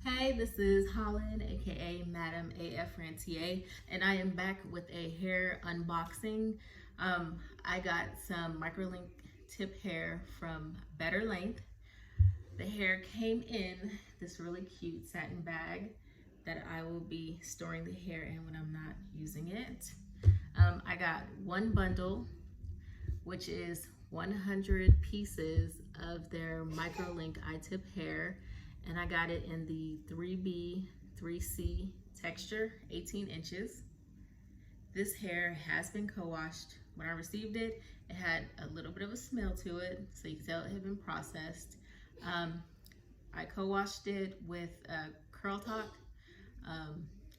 Hey, this is Holland, aka Madam AF Rantier, and I am back with a hair unboxing. I got some Microlink tip hair from BetterLength. The hair came in this really cute satin bag that I will be storing the hair in when I'm not using it. I got one bundle, which is 100 pieces of their Microlink I-tip hair, and I got it in the 3B, 3C texture, 18 inches. This hair has been co-washed. When I received it, it had a little bit of a smell to it, so you can tell it had been processed. I co-washed it with Curl Talk,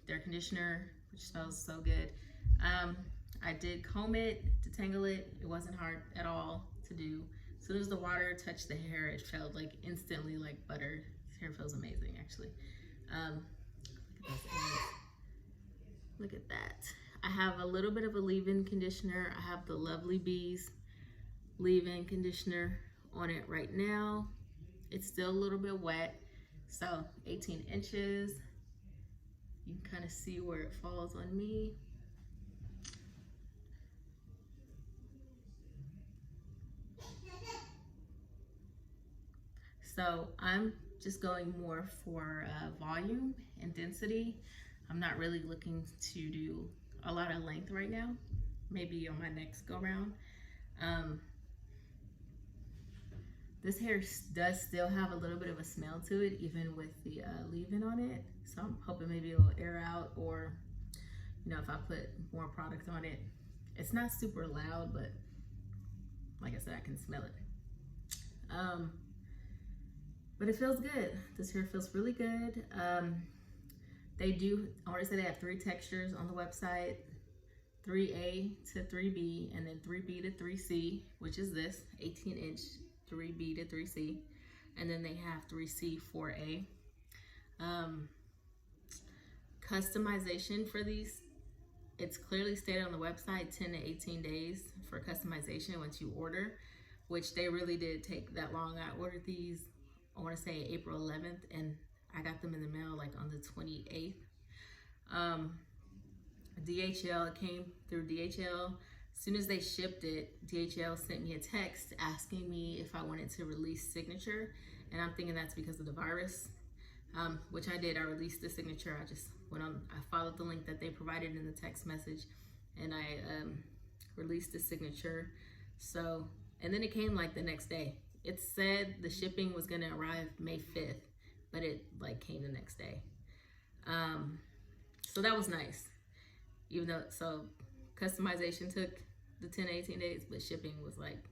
their conditioner, which smells so good. I did comb it, detangle it. It wasn't hard at all to do. As soon as the water touched the hair, it felt like instantly like butter. This hair feels amazing, actually. Look at that. I have a little bit of a leave-in conditioner. I have the Lovely Bees leave-in conditioner on it right now. It's still a little bit wet. So 18 inches. You can kind of see where it falls on me. So I'm just going more for volume and density. I'm not really looking to do a lot of length right now, maybe on my next go round. This hair does still have a little bit of a smell to it, even with the leave-in on it. So I'm hoping maybe it'll air out, or if I put more product on it. It's not super loud, but like I said, I can smell it. But it feels good. This hair feels really good. I want to say they have 3 textures on the website, 3A to 3B, and then 3B to 3C, which is this, 18 inch, 3B to 3C. And then they have 3C, 4A. Customization for these, it's clearly stated on the website, 10 to 18 days for customization once you order, which they really did take that long. I ordered these, I want to say April 11th, and I got them in the mail like on the 28th. DHL, it came through DHL. As soon as they shipped it, DHL sent me a text asking me if I wanted to release signature, and I'm thinking that's because of the virus, which I did. I released the signature. I just went on, I followed the link that they provided in the text message, and I released the signature. So, and then it came like the next day. It said the shipping was gonna arrive May 5th, but it like came the next day. So that was nice. Even though, so customization took the 10 to 18 days, but shipping was like,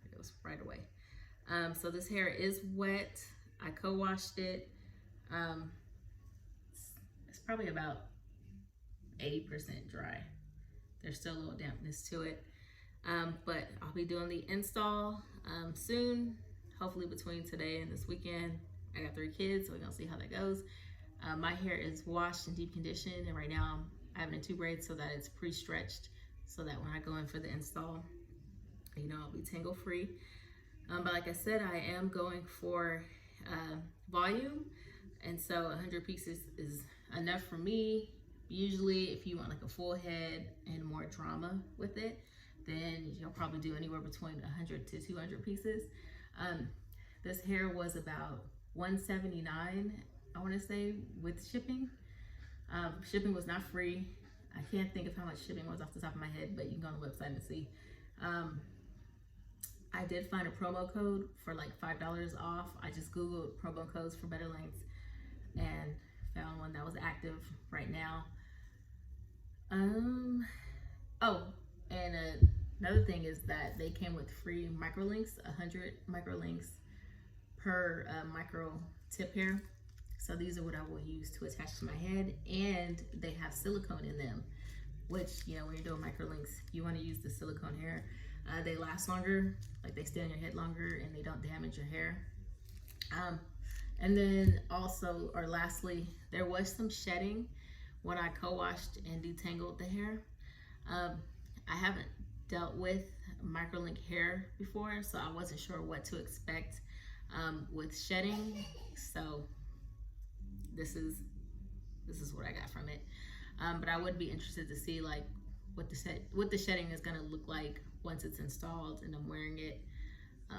it was right away. So this hair is wet. I co-washed it. It's probably about 80% dry. There's still a little dampness to it. But I'll be doing the install soon, hopefully between today and this weekend. I got 3 kids, so we're gonna see how that goes. My hair is washed and deep conditioned, and right now I have it in 2 braids so that it's pre-stretched, so that when I go in for the install, I'll be tangle free. But like I said, I am going for volume, and so 100 pieces is enough for me. Usually if you want like a full head and more drama with it, then you'll probably do anywhere between 100 to 200 pieces. This hair was about $179, I want to say, with shipping. Shipping was not free. I can't think of how much shipping was off the top of my head, but you can go on the website and see. I did find a promo code for like $5 off. I just Googled promo codes for BetterLength and found one that was active right now. Oh, and another thing is that they came with free microlinks, 100 microlinks per micro tip hair. So these are what I will use to attach to my head, and they have silicone in them, which, when you're doing microlinks, you want to use the silicone hair. They last longer, like they stay on your head longer, and they don't damage your hair. And then also, or lastly, there was some shedding when I co-washed and detangled the hair. I haven't dealt with Microlink hair before, so I wasn't sure what to expect with shedding. So this is what I got from it. But I would be interested to see like what the shedding is gonna look like once it's installed and I'm wearing it.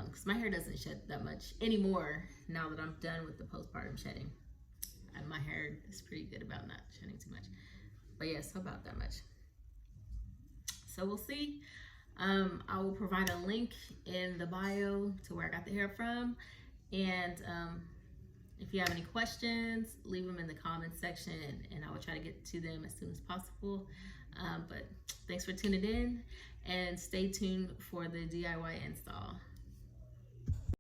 Because my hair doesn't shed that much anymore now that I'm done with the postpartum shedding. And my hair is pretty good about not shedding too much. But yes, about that much. So we'll see. I will provide a link in the bio to where I got the hair from. And if you have any questions, leave them in the comments section and I will try to get to them as soon as possible. But thanks for tuning in and stay tuned for the DIY install.